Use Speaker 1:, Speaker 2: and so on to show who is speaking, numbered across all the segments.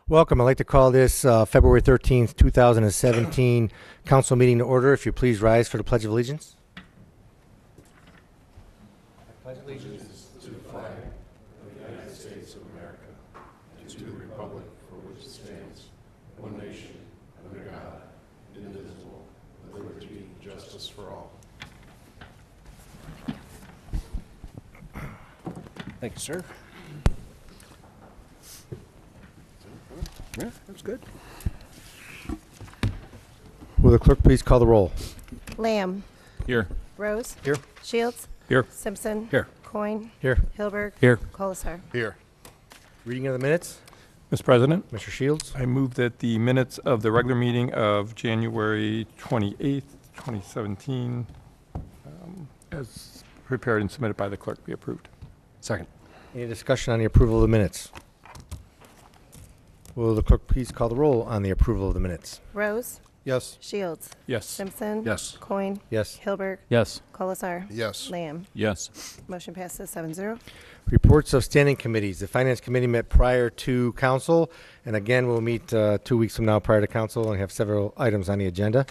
Speaker 1: Welcome. I'd like to call this February 13th, 2017 council meeting to order. If you please rise for the Pledge of Allegiance. I pledge allegiance
Speaker 2: To the flag of the United States of America, and to the republic for which it stands, one nation, under God, indivisible, with liberty and justice for all.
Speaker 3: Thank you, sir. Yeah, that's good.
Speaker 1: Will the clerk please call the roll?
Speaker 4: Lamb.
Speaker 5: Here.
Speaker 4: Rose.
Speaker 1: Here.
Speaker 4: Shields.
Speaker 5: Here.
Speaker 4: Simpson.
Speaker 3: Here.
Speaker 4: Coin.
Speaker 1: Here.
Speaker 4: Hilberg.
Speaker 5: Here.
Speaker 4: Colasar.
Speaker 2: Here.
Speaker 1: Reading of the minutes.
Speaker 5: Mr. President,
Speaker 1: Mr. Shields.
Speaker 5: I move that the minutes of the regular meeting of January 28th, 2017, as prepared and submitted by the clerk, be approved.
Speaker 3: Second.
Speaker 1: Any discussion on the approval of the minutes? Will the clerk please call the roll on the approval of the minutes?
Speaker 4: Rose.
Speaker 2: Yes.
Speaker 4: Shields.
Speaker 5: Yes.
Speaker 4: Simpson.
Speaker 3: Yes.
Speaker 4: Coin.
Speaker 1: Yes.
Speaker 4: Hilberg.
Speaker 5: Yes.
Speaker 4: Colasar.
Speaker 2: Yes.
Speaker 4: Lamb.
Speaker 5: Yes.
Speaker 4: Motion passes 7-0.
Speaker 1: Reports of standing committees. The Finance Committee met prior to council, and again, we'll meet 2 weeks from now prior to council and have several items on the agenda.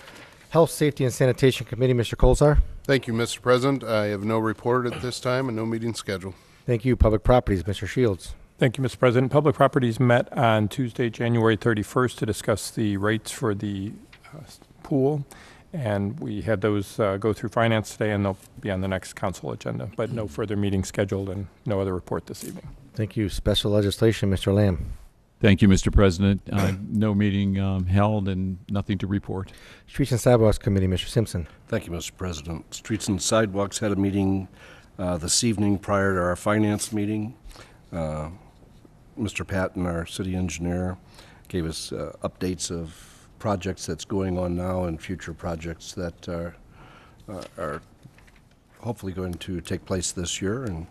Speaker 1: Health, Safety, and Sanitation Committee, Mr. Colzar.
Speaker 2: Thank you, Mr. President. I have no report at this time and no meeting scheduled.
Speaker 1: Thank you. Public Properties, Mr. Shields.
Speaker 5: Thank you, Mr. President. Public Properties met on Tuesday, January 31st to discuss the rates for the pool, and we had those go through finance today, and they'll be on the next council agenda, but no further meeting scheduled and no other report this evening.
Speaker 1: Thank you. Special legislation, Mr. Lamb.
Speaker 6: Thank you, Mr. President. No meeting held and nothing to report.
Speaker 1: Streets and Sidewalks Committee, Mr. Simpson.
Speaker 3: Thank you, Mr. President. Streets and Sidewalks had a meeting this evening prior to our finance meeting. Mr. Patton, our city engineer, gave us updates of projects that's going on now and future projects that are hopefully going to take place this year, and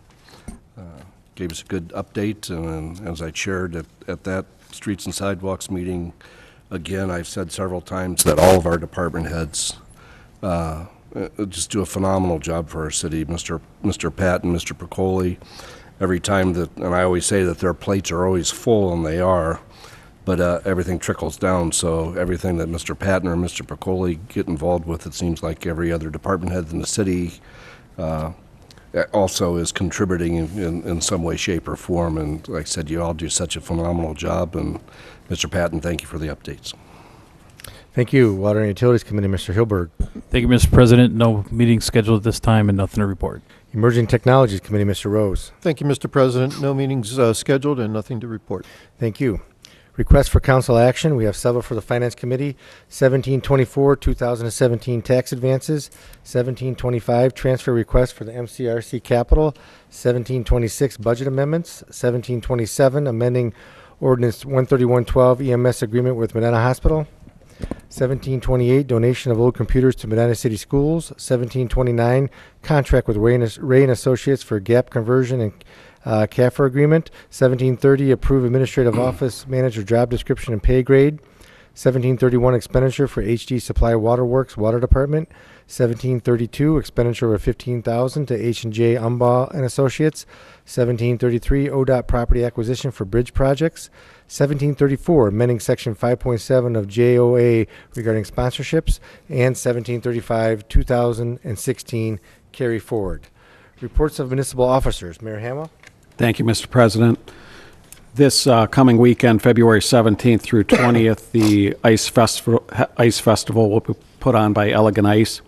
Speaker 3: gave us a good update. And as I shared at that Streets and Sidewalks meeting, again, I've said several times that all of our department heads just do a phenomenal job for our city. Mr. Patton, Mr. Piccoli, every time that, and I always say that their plates are always full, and they are, but everything trickles down. So everything that Mr. Patton or Mr. Piccoli get involved with, it seems like every other department head in the city also is contributing in some way, shape, or form. And like I said, you all do such a phenomenal job. And Mr. Patton, thank you for the updates.
Speaker 1: Thank you. Water and Utilities Committee, Mr. Hilberg.
Speaker 7: Thank you, Mr. President. No meeting scheduled at this time and nothing to report.
Speaker 1: Emerging Technologies Committee, Mr. Rose.
Speaker 8: Thank you, Mr. President. No meetings scheduled and nothing to report.
Speaker 1: Thank you. Requests for council action. We have several for the Finance Committee. 1724, 2017 tax advances. 1725, transfer request for the MCRC capital. 1726, budget amendments. 1727, amending ordinance 13112 EMS agreement with Medina Hospital. 1728, donation of old computers to Medina City Schools. 1729, contract with Ray and Associates for gap conversion and CAFR agreement. 1730, approve administrative office manager job description and pay grade. 1731, expenditure for HD Supply Waterworks Water Department. 1732, expenditure of $15,000 to H&J Umbaugh and Associates. 1733, ODOT property acquisition for bridge projects. 1734, amending section 5.7 of JOA regarding sponsorships. And 1735, 2016 carry forward. Reports of municipal officers. Mayor Hamill.
Speaker 9: Thank you, Mr. President. This coming weekend, February 17th through 20th, the Ice Festival will be put on by Elegant Ice.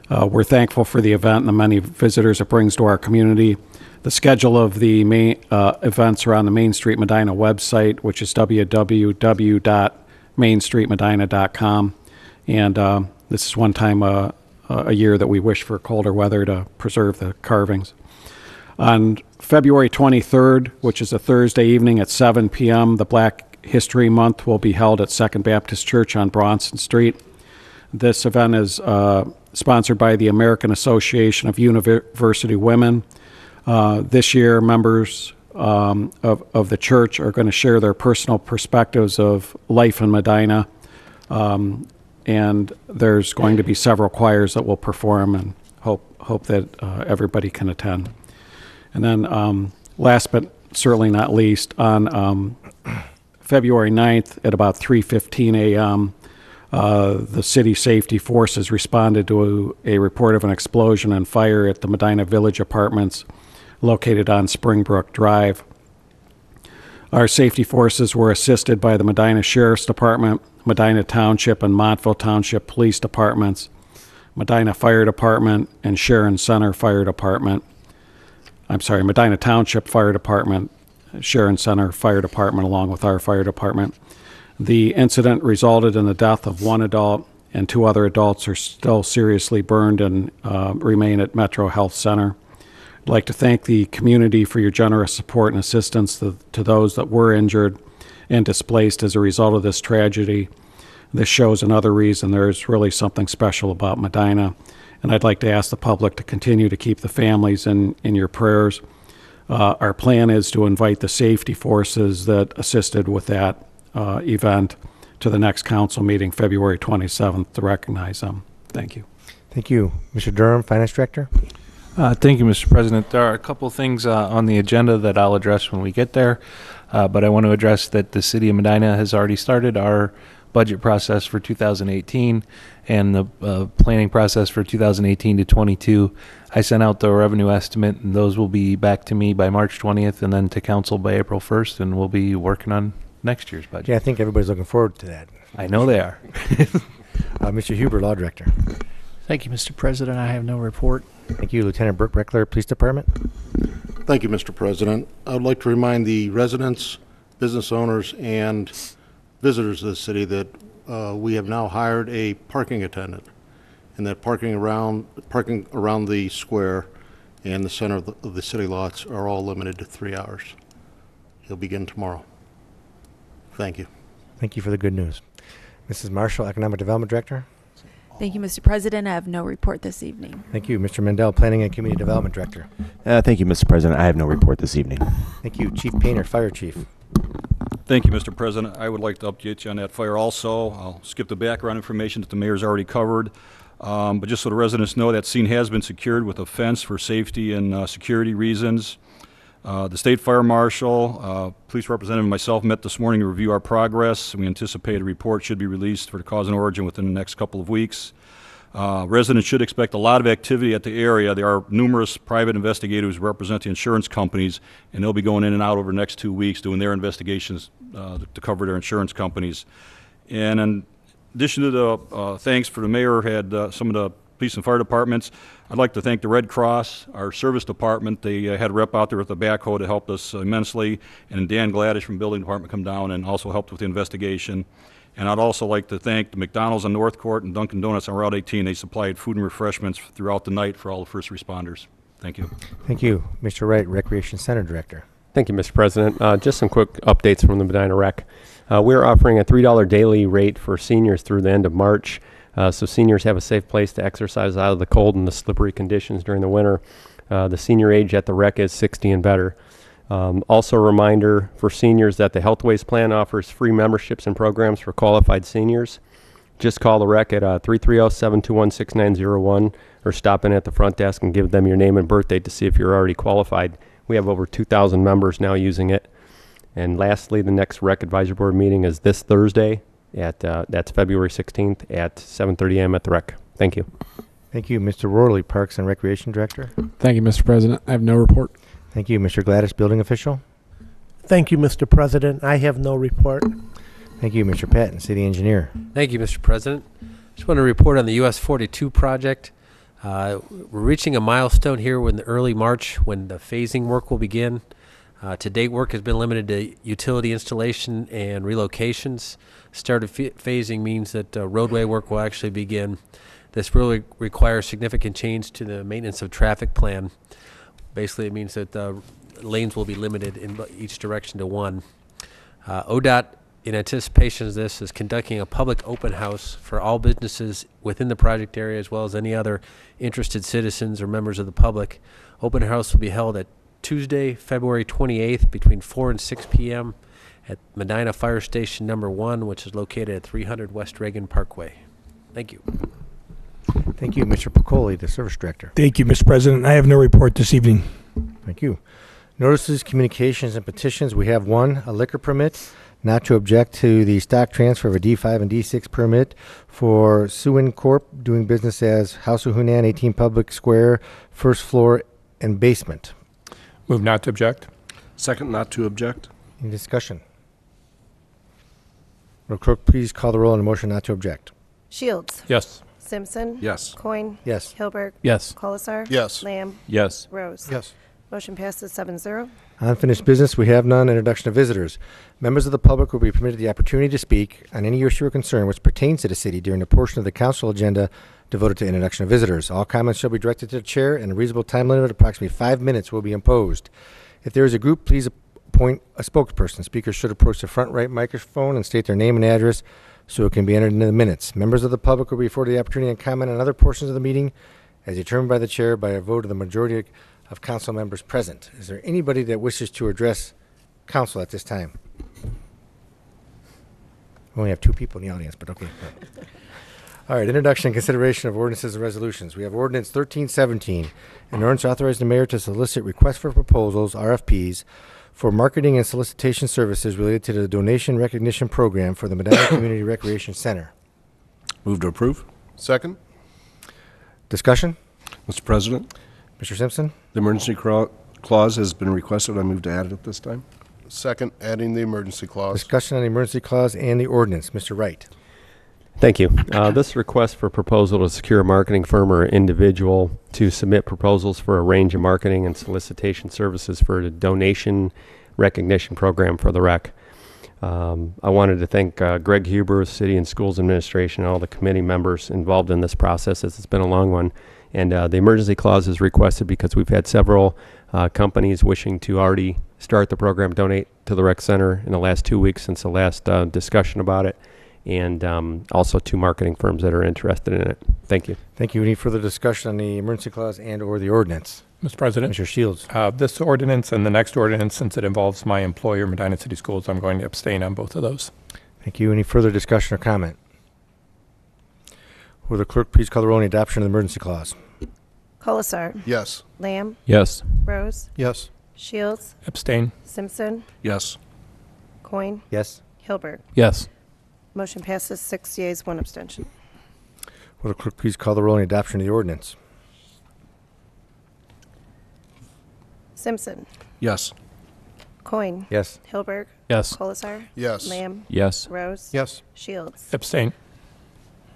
Speaker 9: We're thankful for the event and the many visitors it brings to our community. The schedule of the main events are on the Main Street Medina website, which is www.mainstreetmedina.com. And this is one time a year that we wish for colder weather to preserve the carvings. On February 23rd, which is a Thursday evening at 7 p.m., the Black History Month will be held at Second Baptist Church on Bronson Street. This event is sponsored by the American Association of University Women. This year, members of the church are going to share their personal perspectives of life in Medina, and there's going to be several choirs that will perform, and hope that everybody can attend. And then last but certainly not least, on February 9th at about 3:15 a.m., the city safety forces responded to a report of an explosion and fire at the Medina Village Apartments located on Springbrook Drive. Our safety forces were assisted by the Medina Sheriff's Department, Medina Township and Montville Township Police Departments, Medina Fire Department, and Sharon Center Fire Department. Medina Township Fire Department, Sharon Center Fire Department, along with our fire department. The incident resulted in the death of one adult, and 2 other adults are still seriously burned and remain at Metro Health Center. I'd like to thank the community for your generous support and assistance to those that were injured and displaced as a result of this tragedy. This shows another reason there's really something special about Medina, and I'd like to ask the public to continue to keep the families in your prayers. Our plan is to invite the safety forces that assisted with that event to the next council meeting, February 27th, to recognize them. Thank you.
Speaker 1: Thank you. Mr. Durham, Finance Director.
Speaker 10: Thank you, Mr. President. There are a couple things on the agenda that I'll address when we get there, but I want to address that the City of Medina has already started our budget process for 2018 and the planning process for 2018 to 22. I sent out the revenue estimate, and those will be back to me by March 20th and then to council by April 1st, and we'll be working on next year's budget.
Speaker 1: Yeah, I think everybody's looking forward to that.
Speaker 10: I know they are.
Speaker 1: Mr. Huber, Law Director.
Speaker 11: Thank you, Mr. President. I have no report.
Speaker 1: Thank you. Lieutenant Burke Breckler, Police Department.
Speaker 2: Thank you, Mr. President. I would like to remind the residents, business owners, and visitors of the city that we have now hired a parking attendant, and that parking around the square and the center of the city lots are all limited to 3 hours. He'll begin tomorrow. Thank you.
Speaker 1: Thank you for the good news. Mrs. Marshall, Economic Development Director.
Speaker 12: Thank you, Mr. President. I have no report this evening.
Speaker 1: Thank you. Mr. Mendel, Planning and Community Development Director.
Speaker 13: Thank you, Mr. President. I have no report this evening.
Speaker 1: Thank you. Chief Painter, Fire Chief.
Speaker 14: Thank you, Mr. President. I would like to update you on that fire also. I'll skip the background information that the mayor's already covered. But just so the residents know, that scene has been secured with a fence for safety and security reasons. The State Fire Marshal, Police Representative, and myself met this morning to review our progress. We anticipate a report should be released for the cause and origin within the next couple of weeks. Residents should expect a lot of activity at the area. There are numerous private investigators who represent the insurance companies, and they'll be going in and out over the next 2 weeks doing their investigations to cover their insurance companies. And in addition to the thanks for the mayor had some of the police and fire departments, I'd like to thank the Red Cross, our service department. They had a rep out there with a backhoe to help us immensely, and Dan Gladish from Building Department come down and also helped with the investigation. And I'd also like to thank the McDonald's on North Court and Dunkin' Donuts on Route 18. They supplied food and refreshments throughout the night for all the first responders. Thank you.
Speaker 1: Thank you. Mr. Wright, Recreation Center Director.
Speaker 15: Thank you, Mr. President. Just some quick updates from the Medina Rec. We're offering a $3 daily rate for seniors through the end of March. So seniors have a safe place to exercise out of the cold and the slippery conditions during the winter. The senior age at the rec is 60 and better. Also a reminder for seniors that the Healthways plan offers free memberships and programs for qualified seniors. Just call the rec at 330-721-6901 or stop in at the front desk and give them your name and birth date to see if you're already qualified. We have over 2,000 members now using it. And lastly, the next Rec Advisory Board meeting is this Thursday. That's February 16th at 7:30 a.m. at the rec. Thank you.
Speaker 1: Thank you. Mr. Worley, Parks and Recreation Director.
Speaker 16: Thank you, Mr. President. I have no report.
Speaker 1: Thank you. Mr. Gladys, Building Official.
Speaker 17: Thank you, Mr. President. I have no report.
Speaker 1: Thank you. Mr. Patton, City Engineer.
Speaker 18: Thank you, Mr. President. Just want to report on the US 42 project. We're reaching a milestone here in early March when the phasing work will begin. To date, work has been limited to utility installation and relocations. Start of phasing means that roadway work will actually begin. This really requires significant change to the maintenance of traffic plan. Basically, it means that lanes will be limited in each direction to one. ODOT, in anticipation of this, is conducting a public open house for all businesses within the project area as well as any other interested citizens or members of the public. Open house will be held at Tuesday, February 28th between 4 and 6 p.m. at Medina Fire Station Number 1, which is located at 300 West Reagan Parkway. Thank you.
Speaker 1: Thank you. Mr. Piccoli, the Service Director.
Speaker 16: Thank you, Mr. President. I have no report this evening.
Speaker 1: Thank you. Notices, communications, and petitions. We have one, a liquor permit, not to object to the stock transfer of a D5 and D6 permit for Suin Corp. Doing business as House of Hunan, 18 Public Square, first floor and basement.
Speaker 5: Move not to object.
Speaker 3: Second, not to object.
Speaker 1: Any discussion? Will clerk please call the roll on the motion not to object?
Speaker 4: Shields.
Speaker 5: Yes.
Speaker 4: Simpson.
Speaker 3: Yes.
Speaker 4: Coin.
Speaker 1: Yes.
Speaker 4: Hilberg.
Speaker 7: Yes.
Speaker 4: Colasar.
Speaker 2: Yes.
Speaker 4: Lamb.
Speaker 6: Yes.
Speaker 4: Rose.
Speaker 8: Yes.
Speaker 4: Motion passes 7-0.
Speaker 1: Unfinished business, we have none. Introduction of visitors. Members of the public will be permitted the opportunity to speak on any issue or concern which pertains to the city during the portion of the council agenda devoted to introduction of visitors. All comments shall be directed to the chair, and a reasonable time limit of approximately 5 minutes will be imposed. If there is a group, please appoint a spokesperson. Speakers should approach the front right microphone and state their name and address so it can be entered into the minutes. Members of the public will be afforded the opportunity to comment on other portions of the meeting as determined by the chair by a vote of the majority of council members present. Is there anybody that wishes to address council at this time? We only have 2 people in the audience, but okay. All right, introduction and consideration of ordinances and resolutions. We have ordinance 1317, an ordinance authorizing the mayor to solicit requests for proposals, RFPs, for marketing and solicitation services related to the donation recognition program for the Medina Community Recreation Center.
Speaker 3: Move to approve.
Speaker 2: Second?
Speaker 1: Discussion?
Speaker 3: Mr. President,
Speaker 1: Mr. Simpson?
Speaker 3: the emergency clause has been requested. I move to add it at this time.
Speaker 2: Second, adding the emergency clause.
Speaker 1: Discussion on the emergency clause and the ordinance. Mr. Wright?
Speaker 15: Thank you. This request for proposal to secure a marketing firm or individual to submit proposals for a range of marketing and solicitation services for the donation recognition program for the rec. I wanted to thank Greg Huber, City and Schools Administration, and all the committee members involved in this process, as it's been a long one. And the emergency clause is requested because we've had several companies wishing to already start the program, donate to the rec center in the last 2 weeks since the last discussion about it. And also 2 marketing firms that are interested in it. Thank you.
Speaker 1: Thank you. Any further discussion on the emergency clause and or the ordinance?
Speaker 5: Mr. President.
Speaker 1: Mr. Shields?
Speaker 5: This ordinance and the next ordinance, since it involves my employer, Medina City Schools, I'm going to abstain on both of those.
Speaker 1: Thank you. Any further discussion or comment? Will the clerk please call the roll on the adoption of the emergency clause?
Speaker 4: Colasar.
Speaker 2: Yes.
Speaker 4: Lamb.
Speaker 6: Yes.
Speaker 4: Rose.
Speaker 8: Yes.
Speaker 4: Shields.
Speaker 5: Abstain.
Speaker 4: Simpson.
Speaker 3: Yes.
Speaker 4: Coin.
Speaker 1: Yes.
Speaker 4: Hilberg.
Speaker 7: Yes.
Speaker 4: Motion passes 6 yeas, 1 abstention.
Speaker 1: Will the clerk please call the roll on the adoption of the ordinance?
Speaker 4: Simpson.
Speaker 3: Yes.
Speaker 4: Coin.
Speaker 1: Yes.
Speaker 4: Hilberg.
Speaker 7: Yes.
Speaker 4: Colasar.
Speaker 2: Yes.
Speaker 4: Lamb.
Speaker 6: Yes.
Speaker 4: Rose.
Speaker 8: Yes.
Speaker 4: Shields.
Speaker 5: Abstain.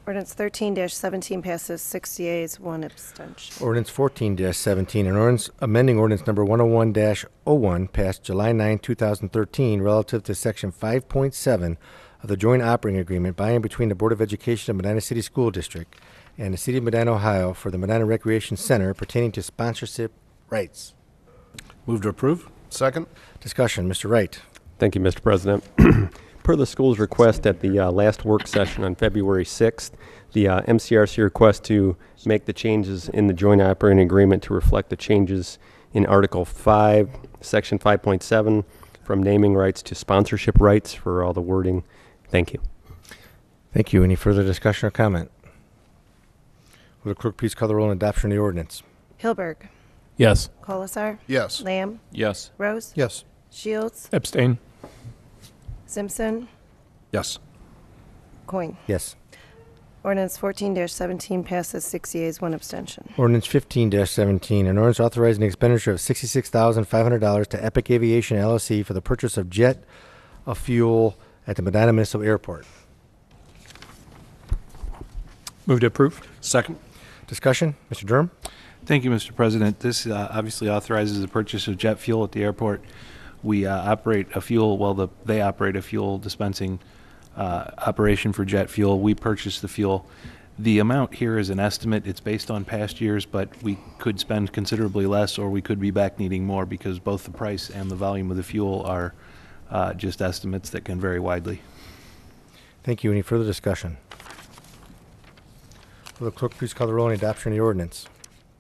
Speaker 4: Ordinance 13-17 passes 6 yeas, 1 abstention.
Speaker 1: Ordinance 14-17, an ordinance amending ordinance number 101-01 passed July 9, 2013 relative to section 5.7 of the joint operating agreement by and between the Board of Education of Medina City School District and the City of Medina, Ohio for the Medina Recreation Center pertaining to sponsorship rights.
Speaker 3: Move to approve.
Speaker 2: Second?
Speaker 1: Discussion. Mr. Wright?
Speaker 15: Thank you, Mr. President. Per the school's request at the last work session on February 6th, the MCRC request to make the changes in the joint operating agreement to reflect the changes in Article 5, Section 5.7, from naming rights to sponsorship rights for all the wording. Thank you.
Speaker 1: Thank you. Any further discussion or comment? Will the clerk please call the roll on adoption of the ordinance?
Speaker 4: Hilberg.
Speaker 7: Yes.
Speaker 4: Colasar.
Speaker 2: Yes.
Speaker 4: Lamb.
Speaker 6: Yes.
Speaker 4: Rose.
Speaker 8: Yes.
Speaker 4: Shields.
Speaker 5: Abstain.
Speaker 4: Simpson.
Speaker 3: Yes.
Speaker 4: Coin.
Speaker 1: Yes.
Speaker 4: Ordinance 14-17 passes 6 yeas, 1 abstention.
Speaker 1: Ordinance 15-17, an ordinance authorizing the expenditure of $66,500 to Epic Aviation LLC for the purchase of jet of fuel at the Medina Municipal Airport.
Speaker 5: Move to approve.
Speaker 3: Second.
Speaker 1: Discussion. Mr. Durham?
Speaker 10: Thank you, Mr. President. This obviously authorizes the purchase of jet fuel at the airport. We operate a fuel, they operate a fuel dispensing operation for jet fuel. We purchase the fuel. The amount here is an estimate. It's based on past years, but we could spend considerably less or we could be back needing more because both the price and the volume of the fuel are just estimates that can vary widely.
Speaker 1: Thank you. Any further discussion? Will the clerk please call the roll on adoption of the ordinance?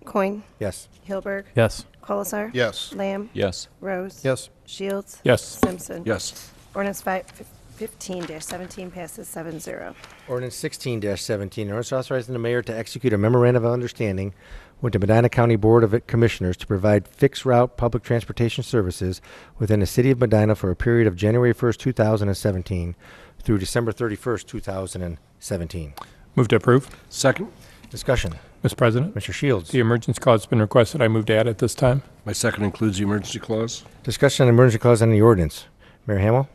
Speaker 4: Coin.
Speaker 1: Yes.
Speaker 4: Hilberg.
Speaker 7: Yes.
Speaker 4: Colasar.
Speaker 2: Yes.
Speaker 4: Lamb.
Speaker 6: Yes.
Speaker 4: Rose.
Speaker 8: Yes.
Speaker 4: Shields.
Speaker 5: Yes.
Speaker 4: Simpson.
Speaker 3: Yes.
Speaker 4: Ordinance 15-17 passes 7-0.
Speaker 1: Ordinance 16-17, an ordinance authorizing the mayor to execute a memorandum of understanding with the Medina County Board of Commissioners to provide fixed route public transportation services within the city of Medina for a period of January 1st, 2017 through December 31st, 2017.
Speaker 5: Move to approve.
Speaker 3: Second.
Speaker 1: Discussion.
Speaker 5: Mr. President,
Speaker 1: Mr. Shields.
Speaker 5: the emergency clause has been requested. I move to add it this time.
Speaker 3: My second includes the emergency clause.
Speaker 1: Discussion on emergency clause on the ordinance. Mayor Hamel.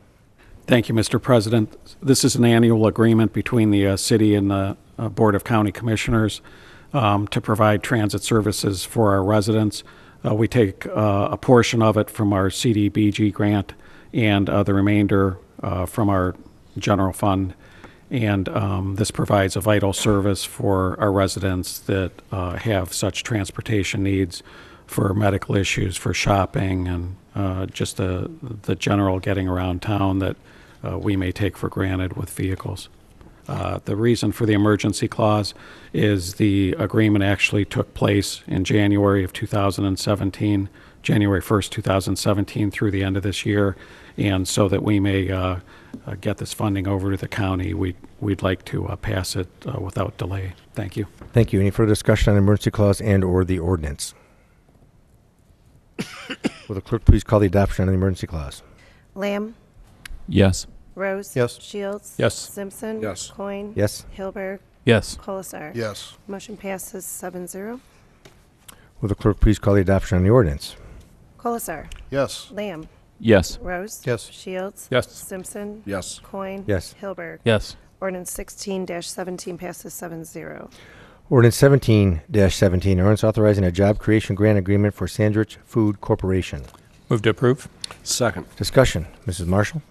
Speaker 9: Thank you, Mr. President. This is an annual agreement between the city and the Board of County Commissioners to provide transit services for our residents. We take a portion of it from our CDBG grant and the remainder from our general fund. And this provides a vital service for our residents that have such transportation needs for medical issues, for shopping, and just the general getting around town that we may take for granted with vehicles. The reason for the emergency clause is the agreement actually took place in January of 2017, January 1st, 2017 through the end of this year. And so that we may get this funding over to the county, we'd like to pass it without delay. Thank you.
Speaker 1: Thank you. Any further discussion on emergency clause and or the ordinance? Will the clerk please call the adoption on the emergency clause?
Speaker 4: Lamb,
Speaker 6: Yes.
Speaker 4: Rose.
Speaker 8: Yes.
Speaker 4: Shields.
Speaker 5: Yes.
Speaker 4: Simpson.
Speaker 3: Yes.
Speaker 4: Coin.
Speaker 1: Yes.
Speaker 4: Hilberg.
Speaker 7: Yes.
Speaker 4: Colasar.
Speaker 2: Yes.
Speaker 4: Motion passes 7-0.
Speaker 1: Will the clerk please call the adoption on the ordinance?
Speaker 4: Colasar.
Speaker 2: Yes.
Speaker 4: Lamb.
Speaker 6: Yes.
Speaker 4: Rose.
Speaker 8: Yes.
Speaker 4: Shields.
Speaker 5: Yes.
Speaker 4: Simpson.
Speaker 3: Yes.
Speaker 4: Coin.
Speaker 1: Yes.
Speaker 4: Hilberg.
Speaker 7: Yes.
Speaker 4: Ordinance 16-17 passes 7-0.
Speaker 1: Ordinance 17-17, ordinance authorizing a job creation grant agreement for Sandrich Food Corporation.
Speaker 5: Move to approve.
Speaker 3: Second.
Speaker 1: Discussion. Mrs. Marshall?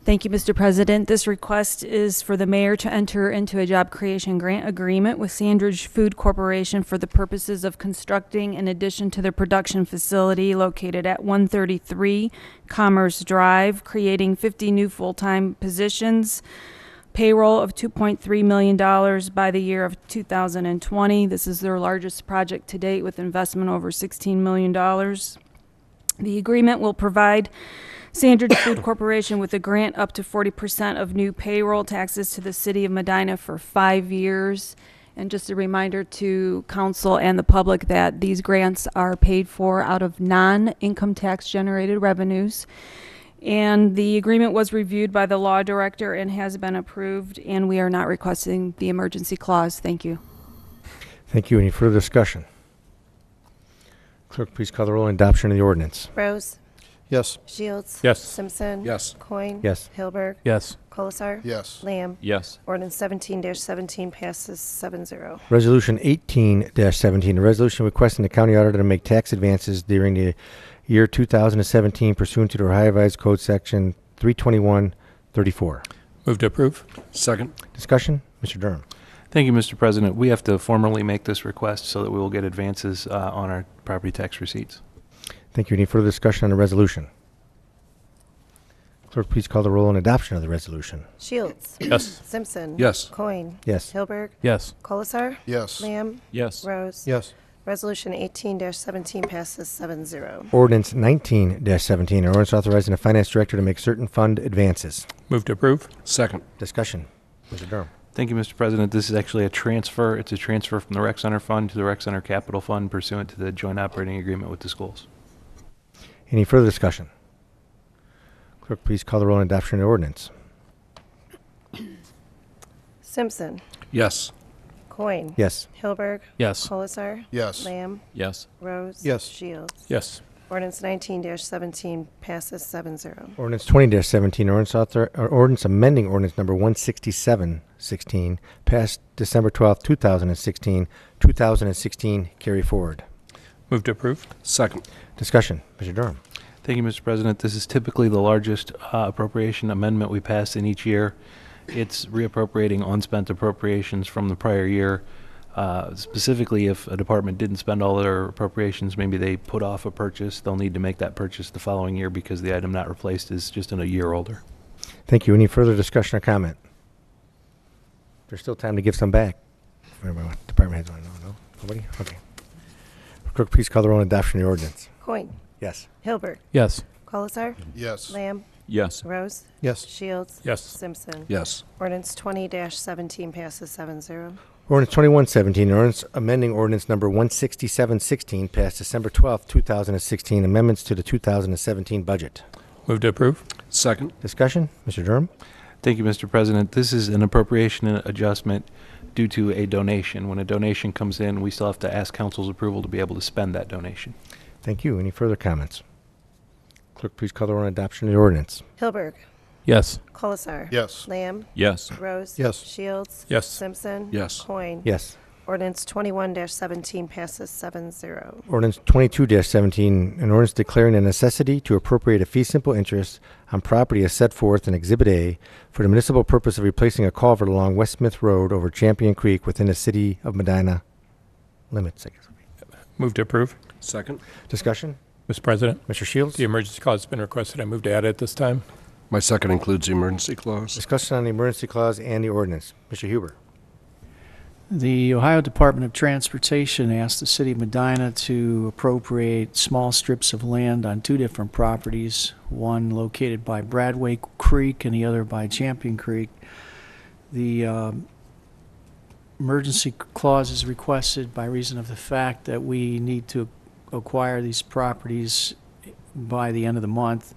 Speaker 12: Thank you, Mr. President. This request is for the mayor to enter into a job creation grant agreement with Sandridge Food Corporation for the purposes of constructing in addition to their production facility located at 133 Commerce Drive, creating 50 new full-time positions, payroll of $2.3 million by the year of 2020. This is their largest project to date with investment over $16 million. The agreement will provide Sandridge Food Corporation with a grant up to 40% of new payroll taxes to the city of Medina for 5 years. And just a reminder to council and the public that these grants are paid for out of non-income tax generated revenues. And the agreement was reviewed by the law director and has been approved, and we are not requesting the emergency clause. Thank you.
Speaker 1: Thank you. Any further discussion? Clerk, please call the roll on adoption of the ordinance.
Speaker 4: Rose.
Speaker 8: Yes.
Speaker 4: Shields.
Speaker 5: Yes.
Speaker 4: Simpson.
Speaker 3: Yes.
Speaker 4: Coin.
Speaker 1: Yes.
Speaker 4: Hilberg.
Speaker 7: Yes.
Speaker 4: Colasar.
Speaker 2: Yes.
Speaker 4: Lamb.
Speaker 6: Yes.
Speaker 4: Ordinance 17-17 passes 7-0.
Speaker 1: Resolution 18-17, a resolution requesting the county auditor to make tax advances during the year 2017 pursuant to the Ohio Revised Code Section 321-34.
Speaker 5: Move to approve.
Speaker 3: Second.
Speaker 1: Discussion? Mr. Durham.
Speaker 10: Thank you, Mr. President. We have to formally make this request so that we will get advances on our property tax receipts.
Speaker 1: Thank you. Any further discussion on the resolution? Clerk, please call the roll on adoption of the resolution.
Speaker 4: Shields.
Speaker 5: Yes.
Speaker 4: Simpson.
Speaker 3: Yes.
Speaker 4: Coin.
Speaker 1: Yes.
Speaker 4: Hilberg.
Speaker 7: Yes.
Speaker 4: Colasar.
Speaker 2: Yes.
Speaker 4: Lamb.
Speaker 6: Yes.
Speaker 4: Rose.
Speaker 8: Yes.
Speaker 4: Resolution 18-17 passes 7-0.
Speaker 1: Ordinance 19-17, an ordinance authorizing the finance director to make certain fund advances.
Speaker 5: Move to approve.
Speaker 3: Second.
Speaker 1: Discussion. Mr. Durham.
Speaker 10: Thank you, Mr. President. This is actually a transfer. It's a transfer from the Rec Center Fund to the Rec Center Capital Fund pursuant to the joint operating agreement with the schools.
Speaker 1: Any further discussion? Clerk, please call the roll on adoption of the ordinance.
Speaker 4: Simpson.
Speaker 3: Yes.
Speaker 4: Coin.
Speaker 1: Yes.
Speaker 4: Hilberg.
Speaker 7: Yes.
Speaker 4: Colasar.
Speaker 2: Yes.
Speaker 4: Lamb.
Speaker 6: Yes.
Speaker 4: Rose.
Speaker 8: Yes.
Speaker 4: Shields.
Speaker 5: Yes.
Speaker 4: Ordinance 19-17 passes 7-0.
Speaker 1: Ordinance 20-17, ordinance amending ordinance number 167-16, passed December 12, 2016. 2016 carry forward.
Speaker 5: Move to approve.
Speaker 3: Second.
Speaker 1: Discussion. Mr. Durham.
Speaker 10: Thank you, Mr. President. This is typically the largest appropriation amendment we pass in each year. It's reappropriating unspent appropriations from the prior year. Specifically, if a department didn't spend all their appropriations, maybe they put off a purchase, they'll need to make that purchase the following year because the item not replaced is just in a year older.
Speaker 1: Thank you. Any further discussion or comment? There's still time to give some back. Department heads want to know? No? Nobody? Okay. Clerk, please call the roll on adoption of the ordinance.
Speaker 4: Coin.
Speaker 1: Yes.
Speaker 4: Hilberg.
Speaker 7: Yes.
Speaker 4: Colasar.
Speaker 2: Yes.
Speaker 4: Lamb.
Speaker 6: Yes.
Speaker 4: Rose.
Speaker 8: Yes.
Speaker 4: Shields.
Speaker 5: Yes.
Speaker 4: Simpson.
Speaker 3: Yes.
Speaker 4: Ordinance 20-17 passes 7-0.
Speaker 1: Ordinance 2117, ordinance amending ordinance number 16716, passed December 12th, 2016, amendments to the 2017 budget.
Speaker 5: Move to approve.
Speaker 3: Second.
Speaker 1: Discussion? Mr. Durham?
Speaker 10: Thank you, Mr. President. This is an appropriation adjustment due to a donation. When a donation comes in, we still have to ask council's approval to be able to spend that donation.
Speaker 1: Thank you. Any further comments? Clerk, please call the roll on adoption of the ordinance.
Speaker 4: Hilberg.
Speaker 7: Yes.
Speaker 4: Colasar.
Speaker 2: Yes.
Speaker 4: Lamb.
Speaker 6: Yes.
Speaker 4: Rose.
Speaker 8: Yes.
Speaker 4: Shields.
Speaker 5: Yes.
Speaker 4: Simpson.
Speaker 3: Yes.
Speaker 4: Coin.
Speaker 1: Yes.
Speaker 4: Ordinance 21-17 passes 7-0.
Speaker 1: Ordinance 22-17, an ordinance declaring a necessity to appropriate a fee simple interest on property as set forth in Exhibit A for the municipal purpose of replacing a culvert along West Smith Road over Champion Creek within the city of Medina limits, I guess.
Speaker 5: Move to approve.
Speaker 3: Second.
Speaker 1: Discussion?
Speaker 5: Mr. President,
Speaker 1: Mr. Shields?
Speaker 5: the emergency clause has been requested. I move to add it this time.
Speaker 3: My second includes the emergency clause.
Speaker 1: Discussion on the emergency clause and the ordinance. Mr. Huber?
Speaker 11: The Ohio Department of Transportation asked the city of Medina to appropriate small strips of land on two different properties, one located by Bradway Creek and the other by Champion Creek. The emergency clause is requested by reason of the fact that we need to acquire these properties by the end of the month.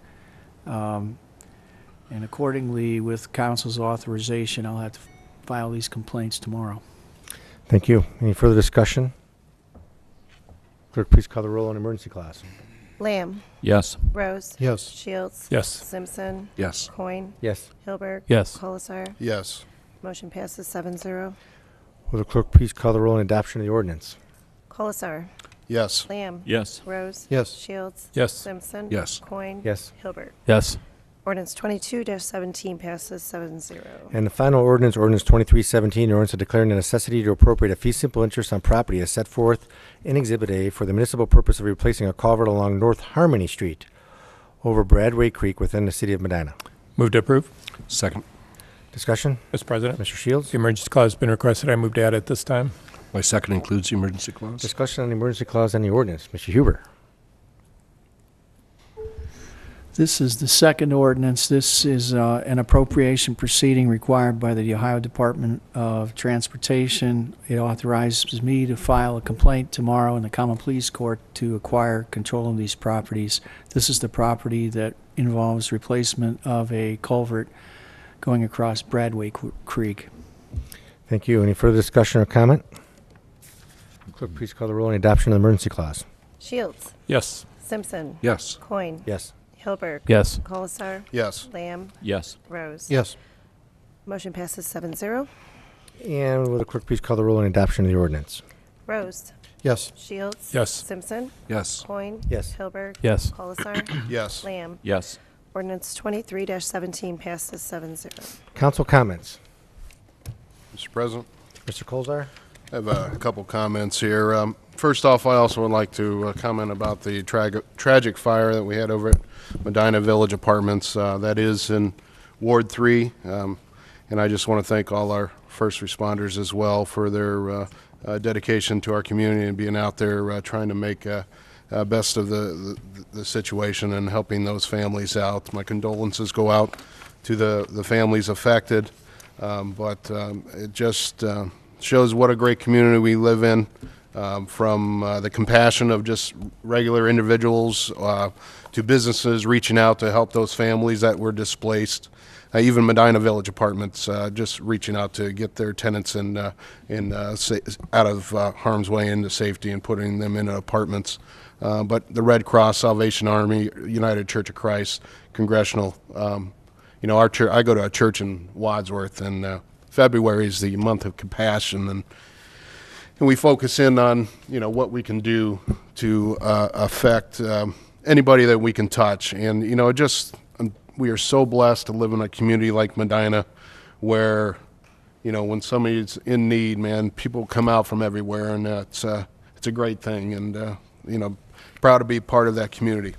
Speaker 11: And accordingly, with council's authorization, I'll have to file these complaints tomorrow.
Speaker 1: Thank you. Any further discussion? Clerk, please call the roll on emergency clause.
Speaker 4: Lamb.
Speaker 6: Yes.
Speaker 4: Rose.
Speaker 8: Yes.
Speaker 4: Shields.
Speaker 5: Yes.
Speaker 4: Simpson.
Speaker 3: Yes.
Speaker 4: Coin.
Speaker 1: Yes.
Speaker 4: Hilberg.
Speaker 7: Yes.
Speaker 4: Colasar.
Speaker 2: Yes.
Speaker 4: Motion passes 7-0.
Speaker 1: Will the clerk please call the roll on adoption of the ordinance?
Speaker 4: Colasar.
Speaker 2: Yes.
Speaker 4: Lamb.
Speaker 6: Yes.
Speaker 4: Rose.
Speaker 8: Yes.
Speaker 4: Shields.
Speaker 5: Yes.
Speaker 4: Simpson.
Speaker 3: Yes.
Speaker 4: Coin.
Speaker 1: Yes.
Speaker 4: Hilberg.
Speaker 7: Yes.
Speaker 4: Ordinance 22-17 passes 7-0.
Speaker 1: And the final ordinance, ordinance 2317, ordinance declaring the necessity to appropriate a fee simple interest on property as set forth in Exhibit A for the municipal purpose of replacing a culvert along North Harmony Street over Bradway Creek within the city of Medina.
Speaker 5: Move to approve.
Speaker 3: Second.
Speaker 1: Discussion?
Speaker 5: Mr. President,
Speaker 1: Mr. Shields?
Speaker 5: the emergency clause has been requested. I move to add it this time.
Speaker 3: My second includes the emergency clause.
Speaker 1: Discussion on the emergency clause and the ordinance. Mr. Huber?
Speaker 11: This is the second ordinance. This is an appropriation proceeding required by the Ohio Department of Transportation. It authorizes me to file a complaint tomorrow in the Common Pleas Court to acquire control of these properties. This is the property that involves replacement of a culvert going across Bradway Creek.
Speaker 1: Thank you. Any further discussion or comment? Clerk, please call the roll on adoption of the emergency clause.
Speaker 4: Shields.
Speaker 5: Yes.
Speaker 4: Simpson.
Speaker 3: Yes.
Speaker 4: Coin.
Speaker 1: Yes.
Speaker 4: Hilberg.
Speaker 7: Yes.
Speaker 4: Colasar.
Speaker 2: Yes.
Speaker 4: Lamb.
Speaker 6: Yes.
Speaker 4: Rose.
Speaker 8: Yes.
Speaker 4: Motion passes 7-0.
Speaker 1: And will the clerk please call the roll on adoption of the ordinance?
Speaker 4: Rose.
Speaker 8: Yes.
Speaker 4: Shields.
Speaker 5: Yes.
Speaker 4: Simpson.
Speaker 3: Yes.
Speaker 4: Coin.
Speaker 1: Yes.
Speaker 4: Hilberg.
Speaker 7: Yes.
Speaker 4: Colasar.
Speaker 2: Yes.
Speaker 4: Lamb.
Speaker 6: Yes.
Speaker 4: Ordinance 23-17 passes 7-0.
Speaker 1: Council comments.
Speaker 2: Mr. President,
Speaker 1: Mr. Colzar?
Speaker 2: I have a couple comments here. First off, I also would like to comment about the tragic fire that we had over at Medina Village Apartments. That is in Ward 3. And I just want to thank all our first responders as well for their dedication to our community and being out there trying to make best of the situation and helping those families out. My condolences go out to the families affected. But it just shows what a great community we live in, from the compassion of just regular individuals to businesses reaching out to help those families that were displaced. Even Medina Village Apartments just reaching out to get their tenants out of harm's way into safety and putting them in apartments. But the Red Cross, Salvation Army, United Church of Christ, Congressional, our church, I go to a church in Wadsworth, and February is the month of compassion, and we focus in on, what we can do to affect anybody that we can touch. And, we are so blessed to live in a community like Medina where, when somebody's in need, man, people come out from everywhere, and it's a great thing, and, proud to be part of that community.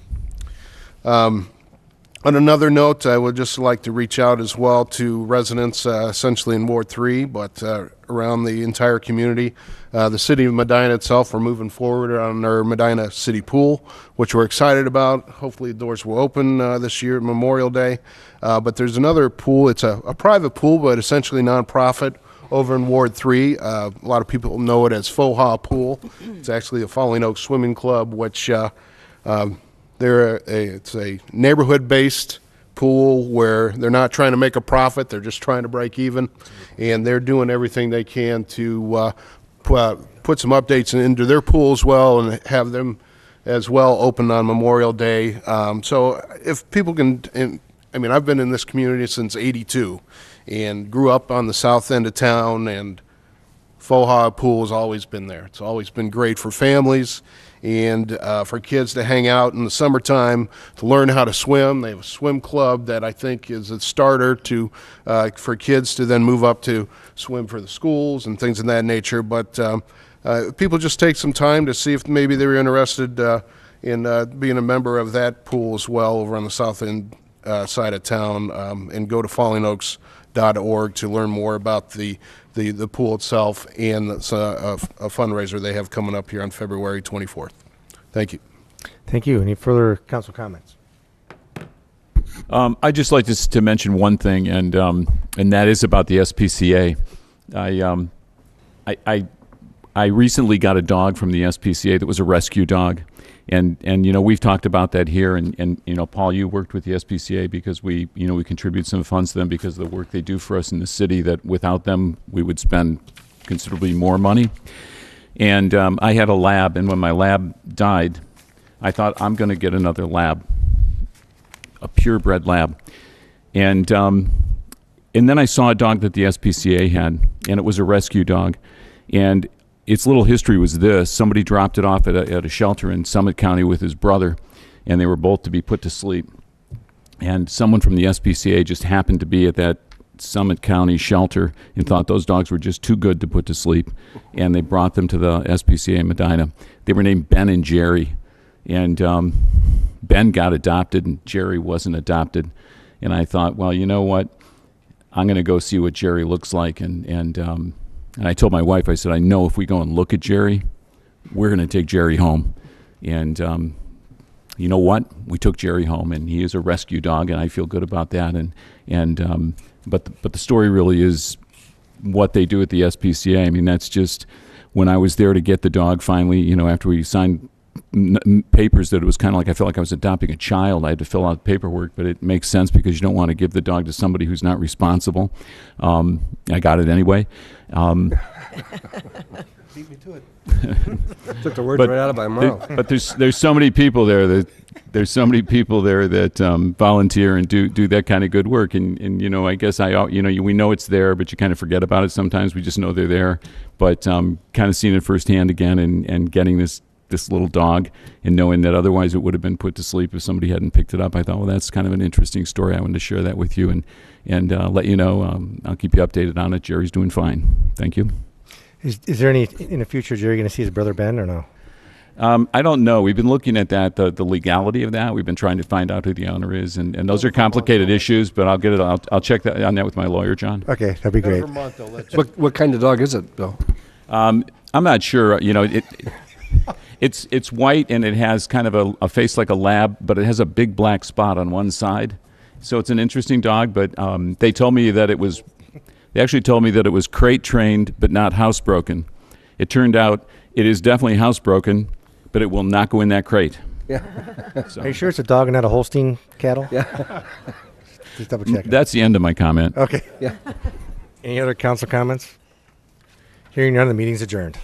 Speaker 2: On another note, I would just like to reach out as well to residents essentially in Ward 3, but around the entire community. The city of Medina itself, we're moving forward on our Medina City Pool, which we're excited about. Hopefully the doors will open this year, Memorial Day. But there's another pool. It's a private pool, but essentially nonprofit, over in Ward 3. A lot of people know it as Foha Pool. It's actually a Falling Oaks Swimming Club, which it's a neighborhood-based pool where they're not trying to make a profit, they're just trying to break even, and they're doing everything they can to put some updates into their pool as well and have them as well open on Memorial Day. So if people can, I've been in this community since '82 and grew up on the south end of town, and Foha Pool has always been there. It's always been great for families and for kids to hang out in the summertime to learn how to swim. They have a swim club that I think is a starter to for kids to then move up to swim for the schools and things of that nature. But people just take some time to see if maybe they're interested in being a member of that pool as well over on the south end side of town, and go to fallingoaks.org to learn more about the pool itself and a fundraiser they have coming up here on February 24th. Thank you.
Speaker 1: Thank you. Any further council comments?
Speaker 6: I'd just like to mention one thing, and that is about the SPCA. I recently got a dog from the SPCA that was a rescue dog, and we've talked about that here, and Paul, you worked with the SPCA because we contribute some funds to them because of the work they do for us in the city, that without them we would spend considerably more money. And I had a lab, and when my lab died, I thought, I'm going to get another lab, a purebred lab. And then I saw a dog that the SPCA had, and it was a rescue dog. And its little history was this: somebody dropped it off at a shelter in Summit County with his brother, and they were both to be put to sleep. And someone from the SPCA just happened to be at that Summit County shelter and thought those dogs were just too good to put to sleep, and they brought them to the SPCA in Medina. They were named Ben and Jerry, and Ben got adopted and Jerry wasn't adopted. And I thought, well, you know what, I'm going to go see what Jerry looks like. And I told my wife, I said, I know if we go and look at Jerry, we're going to take Jerry home. And you know what? We took Jerry home, and he is a rescue dog, and I feel good about that. But the story really is what they do at the SPCA. I mean, that's just, when I was there to get the dog finally, after we signed papers that it was kind of like, I felt like I was adopting a child. I had to fill out paperwork, but it makes sense because you don't want to give the dog to somebody who's not responsible. I got it anyway.
Speaker 3: Beat me to it. Took the words right out of my mouth.
Speaker 6: But there's so many people there that volunteer and do that kind of good work, and I guess we know it's there, but you kind of forget about it sometimes. We just know they're there, but kind of seeing it firsthand again, and getting this little dog and knowing that otherwise it would have been put to sleep if somebody hadn't picked it up. I thought, well, that's kind of an interesting story. I wanted to share that with you and let you know. I'll keep you updated on it. Jerry's doing fine. Thank you.
Speaker 1: Is there any, in the future, Jerry going to see his brother Ben or no?
Speaker 6: I don't know. We've been looking at that, the legality of that. We've been trying to find out who the owner is, and those are complicated issues, but I'll check that on that with my lawyer, John.
Speaker 1: Okay, that'd be great.
Speaker 3: What kind of dog is it, Bill?
Speaker 6: I'm not sure. It's white, and it has kind of a face like a lab, but it has a big black spot on one side. So it's an interesting dog, but they told me that it was, they actually told me that it was crate trained but not housebroken. It turned out it is definitely housebroken, but it will not go in that crate.
Speaker 3: Yeah.
Speaker 1: So. Are you sure it's a dog and not a Holstein cattle?
Speaker 3: Yeah.
Speaker 1: Just double check.
Speaker 6: That's the end of my comment.
Speaker 1: Okay.
Speaker 3: Yeah.
Speaker 1: Any other council comments? Hearing none, the meeting's adjourned.